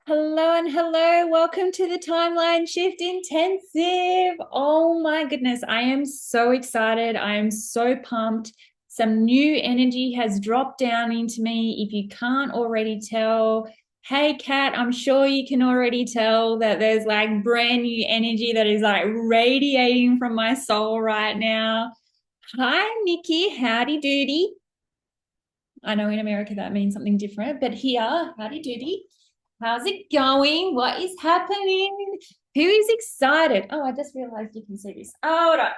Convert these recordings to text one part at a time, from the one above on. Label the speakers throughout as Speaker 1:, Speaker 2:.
Speaker 1: Hello and hello. Welcome to the Timeline Shift Intensive. Oh my goodness, I am so excited. I am so pumped. Some new energy has dropped down into me. If you can't already tell, hey Kat, I'm sure you can already tell that there's like brand new energy that is like radiating from my soul right now. Hi, Nikki. Howdy doody. I know in America that means something different, but here, howdy doody. How's it going? What is happening? Who is excited? Oh, I just realized you can see this. Hold on.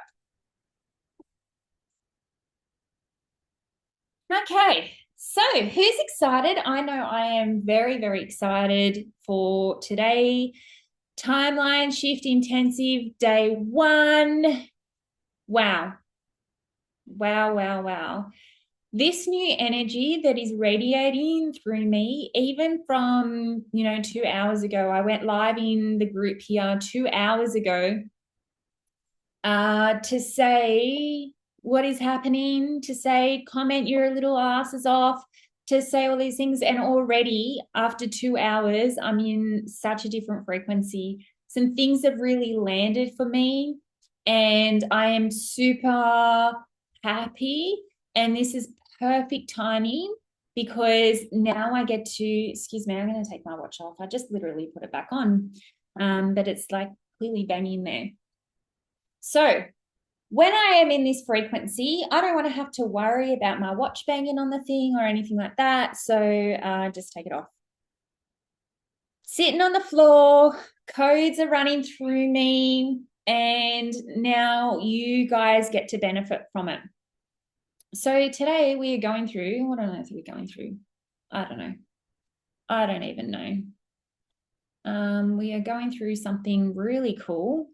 Speaker 1: Okay. So, who's excited? I know I am very, very excited for today. Timeline Shift Intensive Day 1. Wow. Wow, wow, wow. This new energy that is radiating through me, even from, 2 hours ago, I went live in the group here 2 hours ago to say what is happening, to say comment your little asses off, to say all these things. And already after 2 hours, I'm in such a different frequency. Some things have really landed for me, and I am super happy. And this is perfect timing because now I get to, excuse me, I'm going to take my watch off. I just literally put it back on, but it's like clearly banging there. So when I am in this frequency, I don't want to have to worry about my watch banging on the thing or anything like that. So just take it off. Sitting on the floor, codes are running through me, and now you guys get to benefit from it. So today we are going through, what on earth are we going through? I don't know. I don't even know. We are going through something really cool.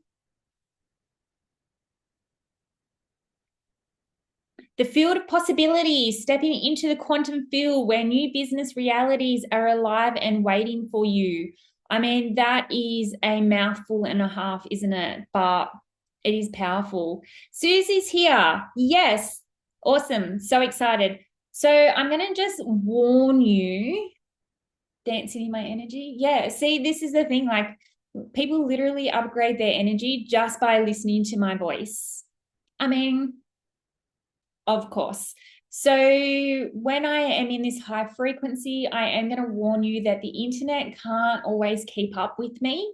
Speaker 1: The field of possibilities, stepping into the quantum field where new business realities are alive and waiting for you. I mean, that is a mouthful and a half, isn't it? But it is powerful. Susie's here. Yes. Awesome. So excited. So I'm going to just warn you, dancing in my energy. Yeah. See, this is the thing. Like, people literally upgrade their energy just by listening to my voice. I mean, of course. So when I am in this high frequency, I am going to warn you that the internet can't always keep up with me.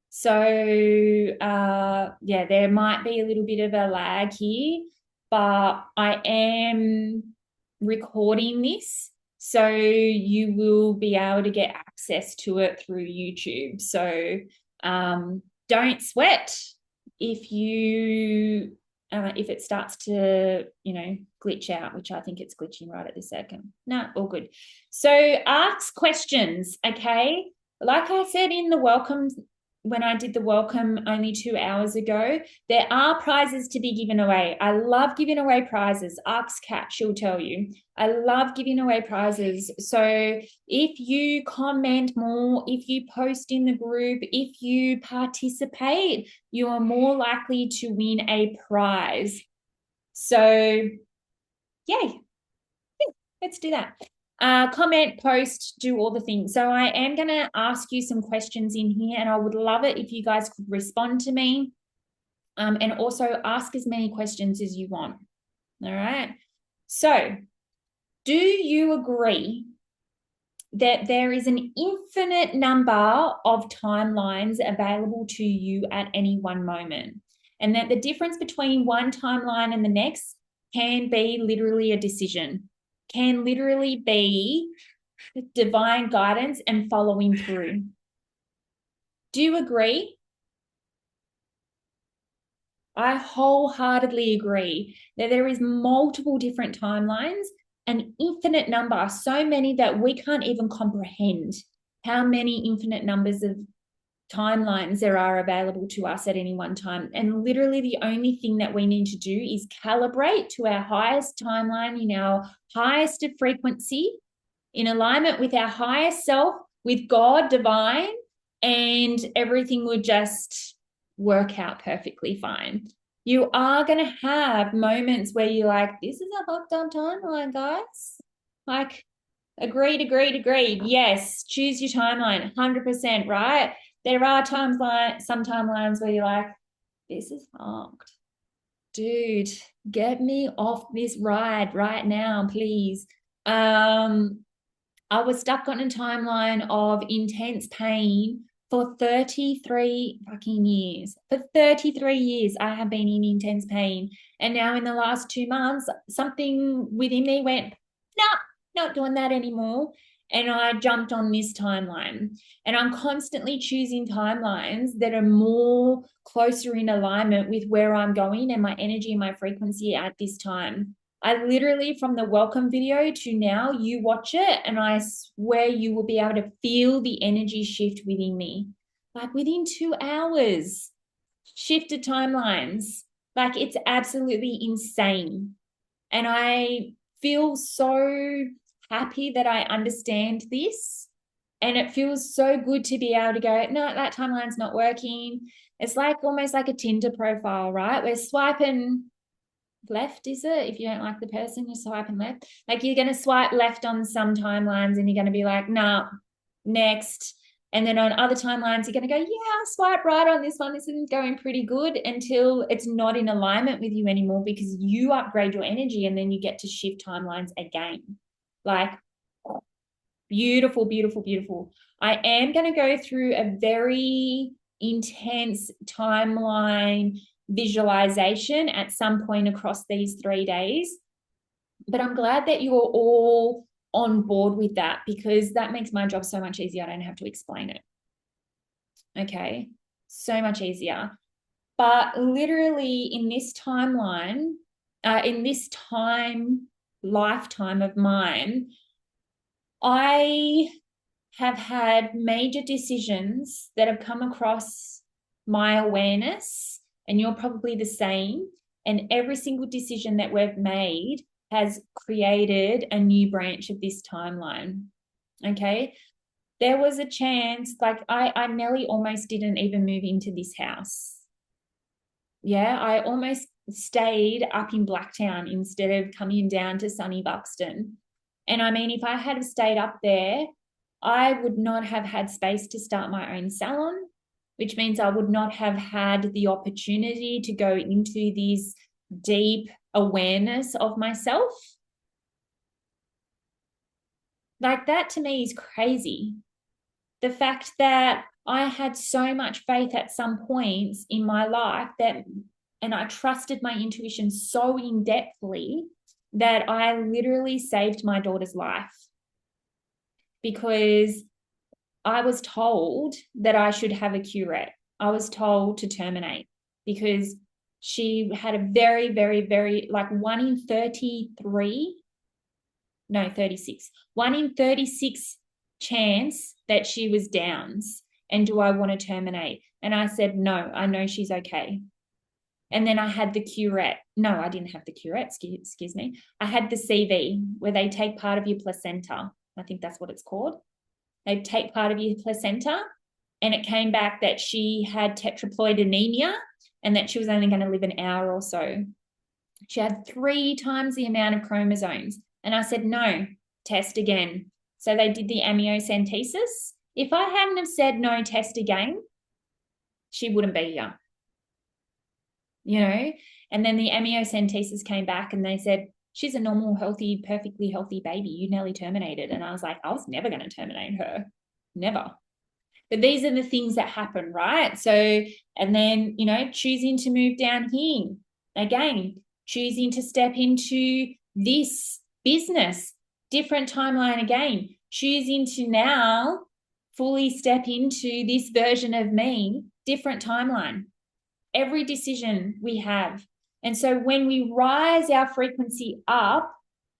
Speaker 1: So yeah, there might be a little bit of a lag here, but I am recording this, so you will be able to get access to it through YouTube. So don't sweat if you if it starts to, glitch out, which I think it's glitching right at this second. No, all good. So ask questions, okay? Like I said in the welcome, when I did the welcome only 2 hours ago, there are prizes to be given away. I love giving away prizes. Ask Kat, she'll tell you. I love giving away prizes. So if you comment more, if you post in the group, if you participate, you are more likely to win a prize. So, yay. Let's do that. Comment, post, do all the things. So I am going to ask you some questions in here, and I would love it if you guys could respond to me, and also ask as many questions as you want. All right. So do you agree that there is an infinite number of timelines available to you at any one moment, and that the difference between one timeline and the next can be literally a decision, can literally be divine guidance and following through? Do you agree? I wholeheartedly agree that there is multiple different timelines, an infinite number, so many that we can't even comprehend how many infinite numbers of timelines there are available to us at any one time. And literally the only thing that we need to do is calibrate to our highest timeline in our highest frequency, in alignment with our higher self, with God, divine, and everything will just work out perfectly fine. You are going to have moments where you're like, this is a fucked up timeline, guys. Like, Agreed. Yes, choose your timeline, 100%, right? There are some timelines where you're like, this is fucked. Dude, get me off this ride right now, please. I was stuck on a timeline of intense pain for 33 fucking years. For 33 years, I have been in intense pain. And now in the last 2 months, something within me went, no, not doing that anymore. And I jumped on this timeline. And I'm constantly choosing timelines that are more closer in alignment with where I'm going and my energy and my frequency at this time. I literally, from the welcome video to now, you watch it and I swear you will be able to feel the energy shift within me. Like within 2 hours, shifted timelines. Like it's absolutely insane. And I feel so happy that I understand this. And it feels so good to be able to go, no, that timeline's not working. It's like almost like a Tinder profile, right? We're swiping left, is it? If you don't like the person, you're swiping left. Like you're going to swipe left on some timelines and you're going to be like, nah, next. And then on other timelines, you're going to go, yeah, swipe right on this one. This isn't going pretty good, until it's not in alignment with you anymore because you upgrade your energy and then you get to shift timelines again. Like, beautiful. I am going to go through a very intense timeline visualization at some point across these 3 days. But I'm glad that you're all on board with that, because that makes my job so much easier. I don't have to explain it. Okay, so much easier. But literally in this timeline, in this lifetime of mine, I have had major decisions that have come across my awareness, and you're probably the same. And every single decision that we've made has created a new branch of this timeline. Okay. There was a chance, like I nearly almost didn't even move into this house. Yeah, I almost stayed up in Blacktown instead of coming down to sunny Buxton. And I mean, if I had stayed up there, I would not have had space to start my own salon, which means I would not have had the opportunity to go into this deep awareness of myself. Like that to me is crazy. The fact that I had so much faith at some points in my life and I trusted my intuition so in depthly that I literally saved my daughter's life, because I was told that I should have a curette. I was told to terminate because she had a very, like 1 in 33, no, 36, 1 in 36 chance that she was Downs. And do I want to terminate? And I said, no, I know she's okay. And then I had the curette. No, I didn't have the curette, excuse me. I had the CV, where they take part of your placenta. I think that's what it's called. They take part of your placenta, and it came back that she had tetraploid anemia and that she was only going to live an hour or so. She had 3 times the amount of chromosomes. And I said, no, test again. So they did the amniocentesis. If I hadn't have said no, test again, she wouldn't be here. You know? And then the amniocentesis came back and they said, she's a normal, healthy, perfectly healthy baby. You nearly terminated. And I was like, I was never going to terminate her. Never. But these are the things that happen, right? So, and then, you know, choosing to move down here. Again, choosing to step into this business, different timeline again. Choosing to now fully step into this version of me, different timeline. Every decision we have. And so when we rise our frequency up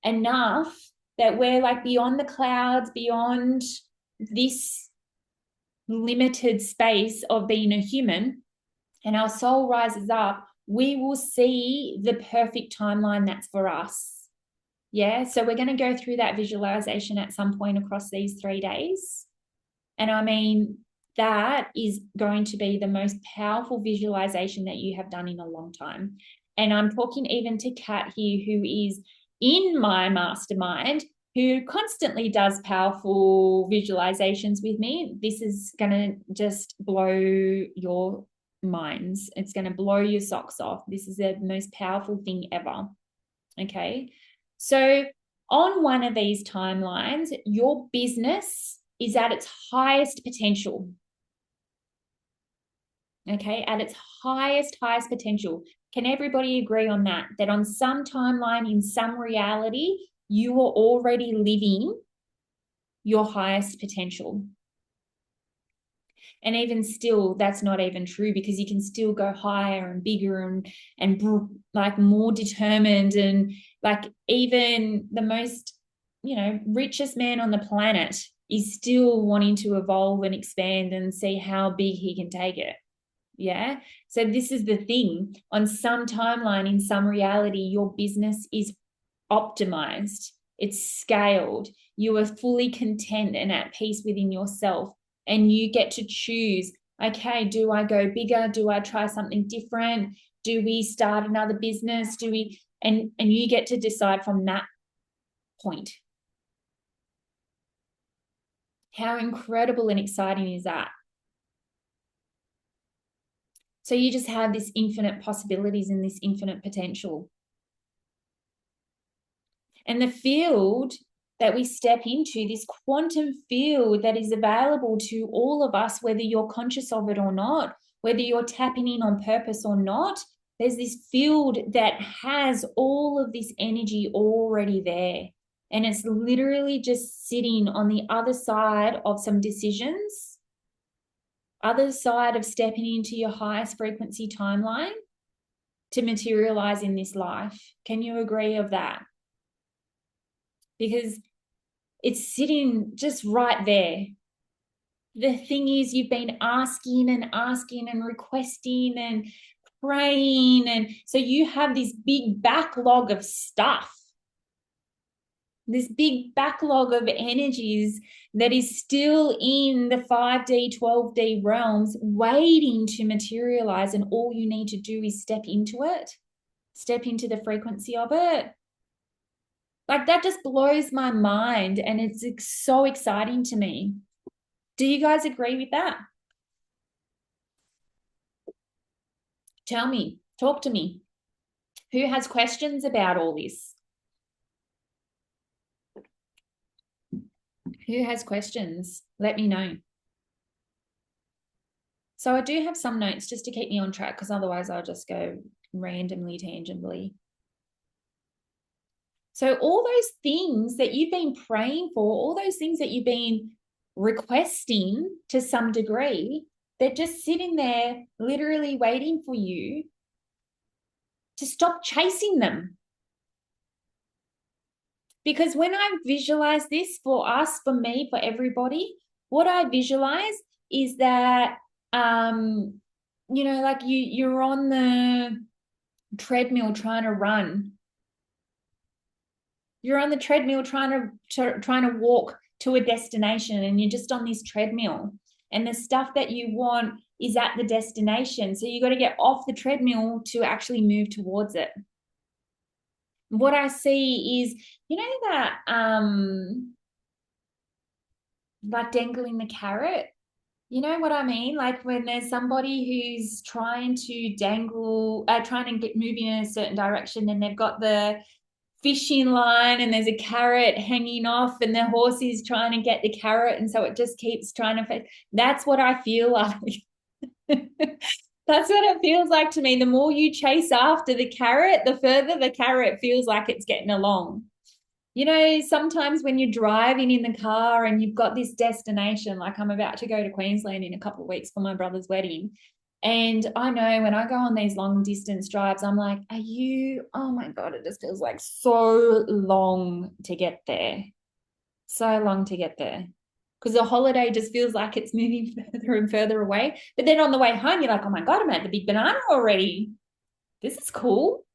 Speaker 1: enough that we're like beyond the clouds, beyond this limited space of being a human, and our soul rises up, we will see the perfect timeline that's for us. Yeah. So we're going to go through that visualization at some point across these 3 days. And I mean, that is going to be the most powerful visualization that you have done in a long time. And I'm talking even to Kat here, who is in my mastermind, who constantly does powerful visualizations with me, this is going to just blow your minds. It's going to blow your socks off. This is the most powerful thing ever. Okay. So, on one of these timelines, your business is at its highest potential. Okay. At its highest potential. Can everybody agree on that? That on some timeline, in some reality, you are already living your highest potential. And even still, that's not even true, because you can still go higher and bigger and like more determined, and like even the most, richest man on the planet is still wanting to evolve and expand and see how big he can take it. Yeah. So this is the thing. On some timeline, in some reality, your business is optimized. It's scaled. You are fully content and at peace within yourself. And you get to choose, okay, do I go bigger? Do I try something different? Do we start another business? And you get to decide from that point. How incredible and exciting is that? So you just have this infinite possibilities and this infinite potential. And the field that we step into, this quantum field that is available to all of us, whether you're conscious of it or not, whether you're tapping in on purpose or not, there's this field that has all of this energy already there. And it's literally just sitting on the other side of some decisions, other side of stepping into your highest frequency timeline to materialize in this life. Can you agree of that? Because it's sitting just right there. The thing is, you've been asking and requesting and praying. And so you have this big backlog of stuff, this big backlog of energies that is still in the 5D, 12D realms waiting to materialize. And all you need to do is step into it, step into the frequency of it. Like, that just blows my mind, and it's so exciting to me. Do you guys agree with that? Tell me, talk to me. Who has questions about all this? Who has questions? Let me know. So I do have some notes just to keep me on track, because otherwise I'll just go randomly, tangentially. So all those things that you've been praying for, all those things that you've been requesting to some degree, they're just sitting there literally waiting for you to stop chasing them. Because when I visualize this for us, for me, for everybody, what I visualize is that, like you're on the treadmill trying to run. You're on the treadmill trying to walk to a destination, and you're just on this treadmill, and the stuff that you want is at the destination. So you got to get off the treadmill to actually move towards it. What I see is, that like dangling the carrot. You know what I mean? Like when there's somebody who's trying to trying to get moving in a certain direction, and they've got the fishing line and there's a carrot hanging off, and the horse is trying to get the carrot, and so it just keeps trying to. That's what I feel like. That's what it feels like to me. The more you chase after the carrot, the further the carrot feels like it's getting along. Sometimes when you're driving in the car and you've got this destination, like I'm about to go to Queensland in a couple of weeks for my brother's wedding. And I know when I go on these long distance drives, I'm like, oh my God, it just feels like so long to get there. So long to get there. Because the holiday just feels like it's moving further and further away. But then on the way home, you're like, oh my God, I'm at the Big Banana already. This is cool.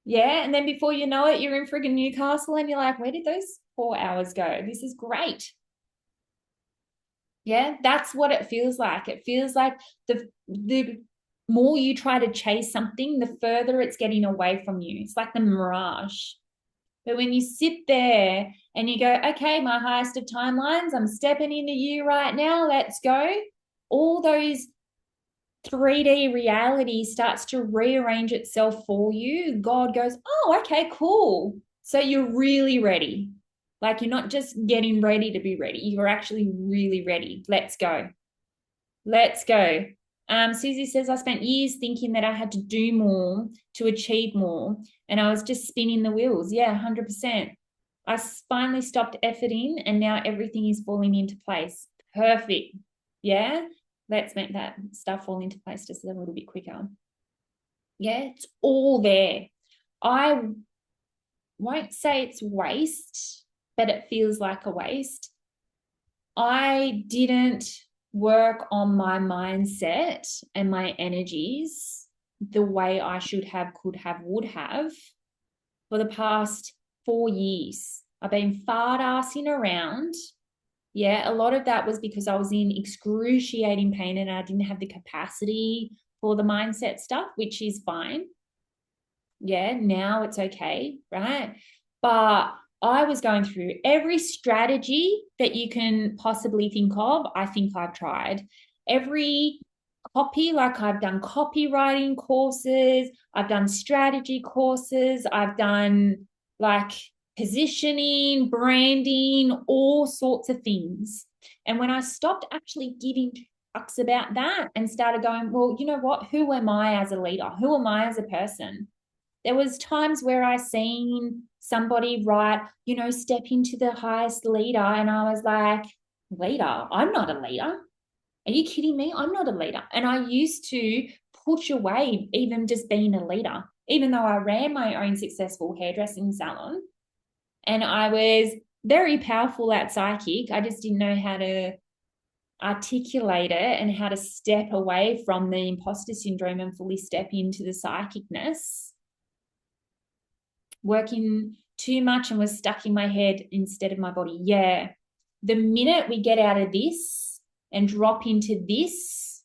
Speaker 1: Yeah. And then before you know it, you're in friggin' Newcastle, and you're like, where did those 4 hours go? This is great. Yeah, that's what it feels like. It feels like the more you try to chase something, the further it's getting away from you. It's like the mirage. But when you sit there and you go, okay, my highest of timelines, I'm stepping into you right now, let's go. All those 3D reality starts to rearrange itself for you. God goes, oh, okay, cool. So you're really ready. Like you're not just getting ready to be ready. You're actually really ready. Let's go. Let's go. Susie says, I spent years thinking that I had to do more to achieve more, and I was just spinning the wheels. Yeah, 100%. I finally stopped efforting, and now everything is falling into place. Perfect. Yeah, let's make that stuff fall into place just a little bit quicker. Yeah, it's all there. I won't say it's waste, but it feels like a waste. I didn't work on my mindset and my energies the way I should have, could have, would have for the past 4 years. I've been fart assing around. Yeah, a lot of that was because I was in excruciating pain and I didn't have the capacity for the mindset stuff, which is fine. Yeah, now it's okay, right? But I was going through every strategy that you can possibly think of. I think I've tried every copy, like I've done copywriting courses, I've done strategy courses, I've done like positioning, branding, all sorts of things. And when I stopped actually giving fucks about that and started going, well, you know what? Who am I as a leader? Who am I as a person? There was times where I seen somebody write, you know, step into the highest leader. And I was like, leader? I'm not a leader. Are you kidding me? I'm not a leader. And I used to push away even just being a leader, even though I ran my own successful hairdressing salon. And I was very powerful at psychic. I just didn't know how to articulate it and how to step away from the imposter syndrome and fully step into the psychicness. Working too much and was stuck in my head instead of my body. Yeah. The minute we get out of this and drop into this,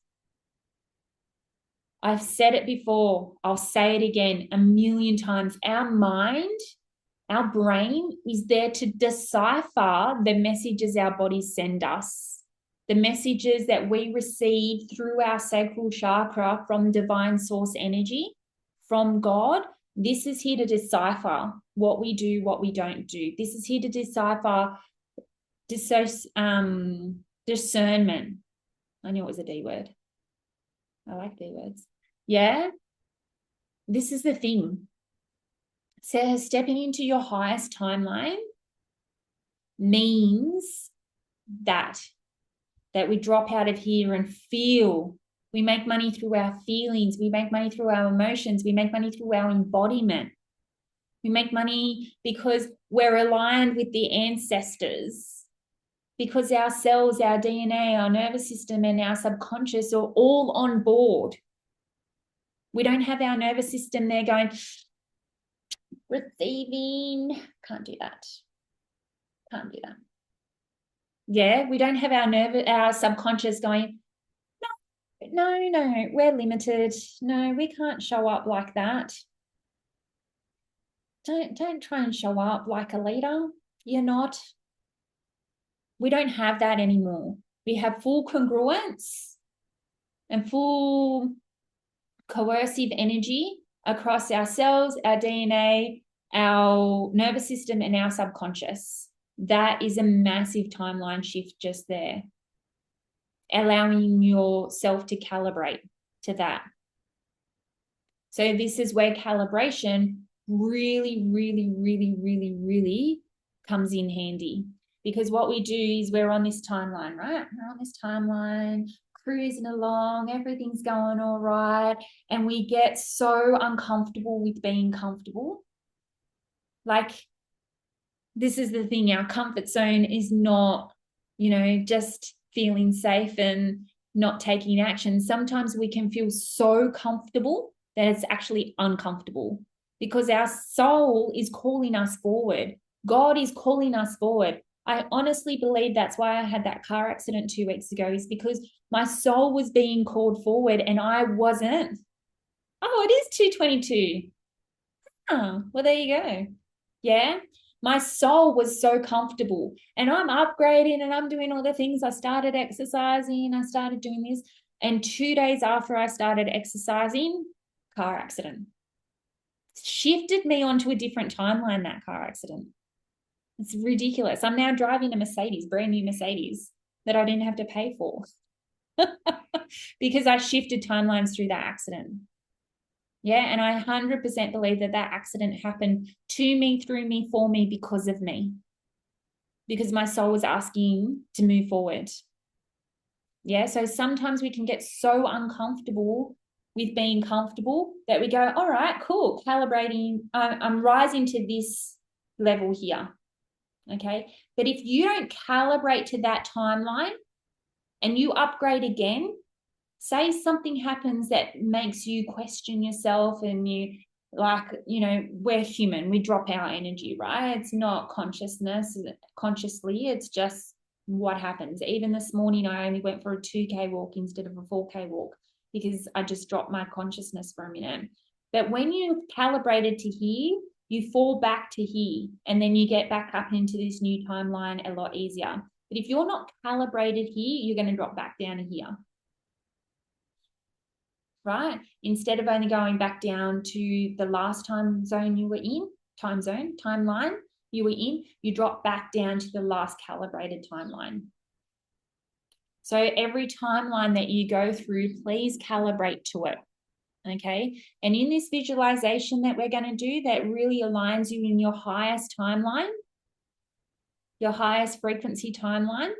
Speaker 1: I've said it before, I'll say it again 1,000,000 times. Our mind, our brain is there to decipher the messages our bodies send us, the messages that we receive through our sacral chakra from divine source energy, from God. This is here to decipher what we do, what we don't do. This is here to decipher discernment. I knew it was a D word. I like D words. Yeah. This is the thing. So stepping into your highest timeline means that we drop out of here and feel. We make money through our feelings. We make money through our emotions. We make money through our embodiment. We make money because we're aligned with the ancestors, because our cells, our DNA, our nervous system, and our subconscious are all on board. We don't have our nervous system there going, receiving. Can't do that. Can't do that. Yeah, we don't have our subconscious going, no, we're limited. No, we can't show up like that. Don't try and show up like a leader. You're not. We don't have that anymore. We have full congruence and full coercive energy across our cells, our DNA, our nervous system, and our subconscious. That is a massive timeline shift just there. Allowing yourself to calibrate to that. So this is where calibration really, really, really, really, really comes in handy. Because what we do is we're on this timeline, right? We're on this timeline, cruising along, everything's going all right. And we get so uncomfortable with being comfortable. Like, this is the thing, our comfort zone is not, just feeling safe and not taking action. Sometimes we can feel so comfortable that it's actually uncomfortable because our soul is calling us forward. God is calling us forward. I honestly believe that's why I had that car accident 2 weeks ago, is because my soul was being called forward and I wasn't. Oh, it is 2:22. Oh, well, there you go. Yeah. My soul was so comfortable, and I'm upgrading and I'm doing all the things. I started exercising, I started doing this. And 2 days after I started exercising, car accident. Shifted me onto a different timeline, that car accident. It's ridiculous. I'm now driving a Mercedes, brand new Mercedes that I didn't have to pay for because I shifted timelines through that accident. Yeah. And I 100% believe that that accident happened to me, through me, for me, because of me, because my soul was asking to move forward. Yeah. So sometimes we can get so uncomfortable with being comfortable that we go, all right, cool, calibrating. I'm rising to this level here. Okay. But if you don't calibrate to that timeline and you upgrade again, say something happens that makes you question yourself, and you, like, we're human, we drop our energy, right? It's not consciously, it's just what happens. Even this morning, I only went for a 2K walk instead of a 4K walk because I just dropped my consciousness for a minute. But when you calibrated to here, you fall back to here, and then you get back up into this new timeline a lot easier. But if you're not calibrated here, you're going to drop back down to here. Right? Instead of only going back down to the last timeline you were in, you drop back down to the last calibrated timeline. So every timeline that you go through, please calibrate to it. Okay. And in this visualization that we're going to do, that really aligns you in your highest timeline, your highest frequency timeline,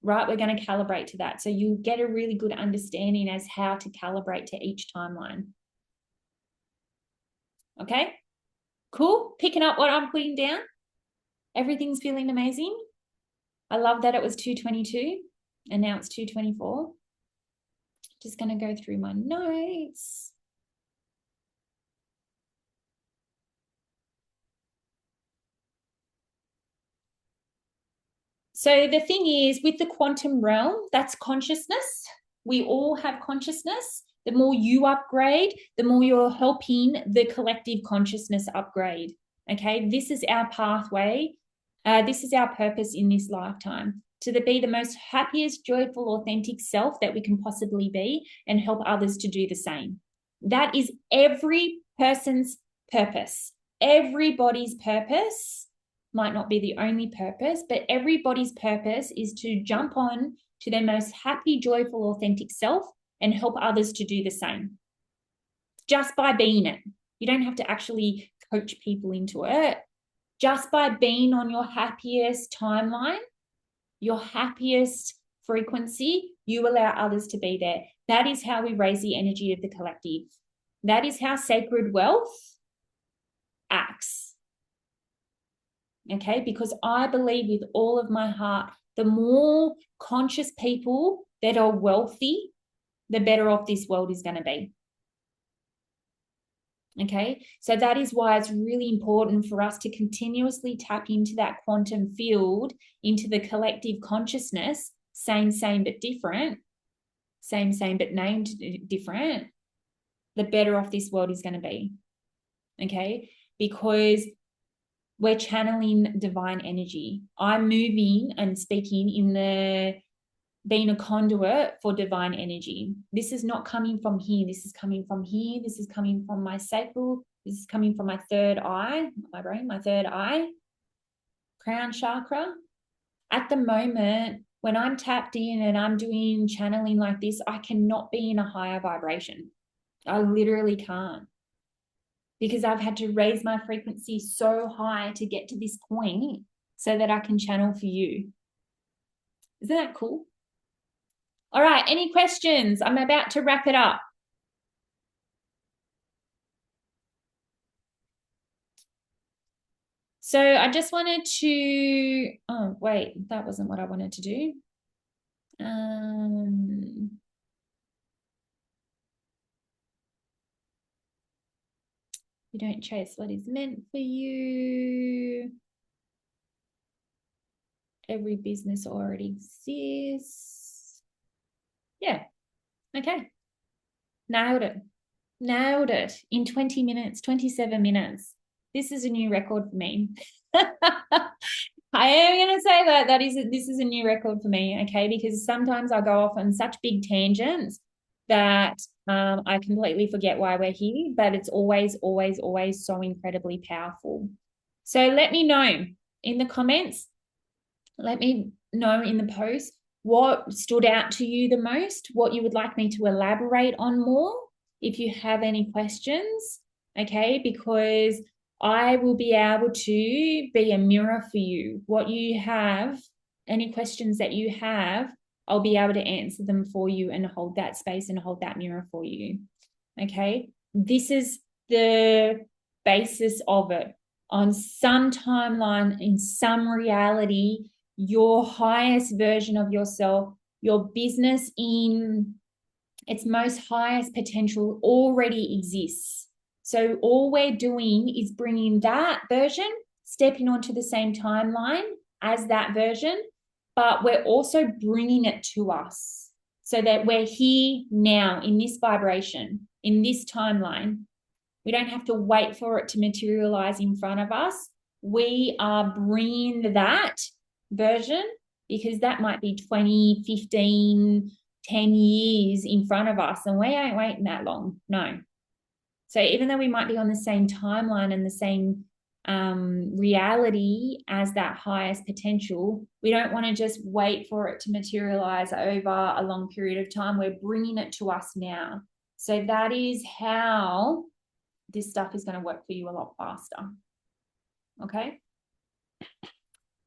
Speaker 1: right? We're going to calibrate to that. So you'll get a really good understanding as how to calibrate to each timeline. Okay, cool. Picking up what I'm putting down. Everything's feeling amazing. I love that it was 2:22 and now it's 2:24. Just going to go through my notes. So the thing is, with the quantum realm, that's consciousness. We all have consciousness. The more you upgrade, the more you're helping the collective consciousness upgrade. Okay, this is our pathway. This is our purpose in this lifetime, to be the most happiest, joyful, authentic self that we can possibly be, and help others to do the same. That is every person's purpose. Everybody's purpose. Might not be the only purpose, but everybody's purpose is to jump on to their most happy, joyful, authentic self and help others to do the same. Just by being it. You don't have to actually coach people into it. Just by being on your happiest timeline, your happiest frequency, you allow others to be there. That is how we raise the energy of the collective. That is how sacred wealth acts. Okay, because I believe with all of my heart, the more conscious people that are wealthy, the better off this world is going to be. Okay, so that is why it's really important for us to continuously tap into that quantum field, into the collective consciousness, same but different, same but named different, the better off this world is going to be. Okay, because we're channeling divine energy. I'm moving and speaking in being a conduit for divine energy. This is not coming from here. This is coming from here. This is coming from my sacral. This is coming from my third eye, my brain, my third eye, crown chakra. At the moment, when I'm tapped in and I'm doing channeling like this, I cannot be in a higher vibration. I literally can't, because I've had to raise my frequency so high to get to this point so that I can channel for you. Isn't that cool? All right, any questions? I'm about to wrap it up. So I just wanted to, oh, wait, that wasn't what I wanted to do. You don't chase what is meant for you. Every business already exists. Yeah. Okay. Nailed it. Nailed it in 20 minutes, 27 minutes. This is a new record for me. I am going to say that this is a new record for me, okay? Because sometimes I go off on such big tangents that I completely forget why we're here, but it's always, always, always so incredibly powerful. So let me know in the comments. Let me know in the post what stood out to you the most, what you would like me to elaborate on more, if you have any questions, okay? Because I will be able to be a mirror for you. What you have, any questions that you have, I'll be able to answer them for you and hold that space and hold that mirror for you, okay? This is the basis of it. On some timeline, in some reality, your highest version of yourself, your business in its most highest potential already exists. So all we're doing is bringing that version, stepping onto the same timeline as that version, but we're also bringing it to us so that we're here now in this vibration, in this timeline. We don't have to wait for it to materialize in front of us. We are bringing that version because that might be 20, 15, 10 years in front of us, and we ain't waiting that long. No. So even though we might be on the same timeline and the same reality as that highest potential, we don't want to just wait for it to materialize over a long period of time. We're bringing it to us now. So that is how this stuff is going to work for you a lot faster. Okay.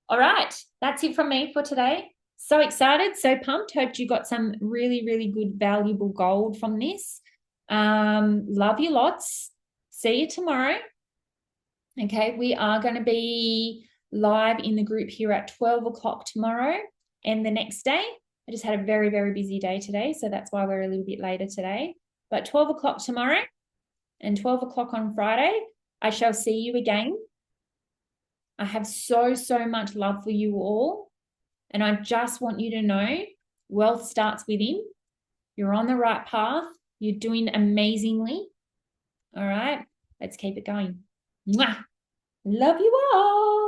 Speaker 1: All right. That's it from me for today. So excited, so pumped. Hope you got some really, really good, valuable gold from this. Love you lots. See you tomorrow. Okay. We are going to be live in the group here at 12 o'clock tomorrow and the next day. I just had a very, very busy day today, so that's why we're a little bit later today. But 12 o'clock tomorrow and 12 o'clock on Friday, I shall see you again. I have so, so much love for you all. And I just want you to know wealth starts within. You're on the right path. You're doing amazingly. All right. Let's keep it going. Mwah. Love you all.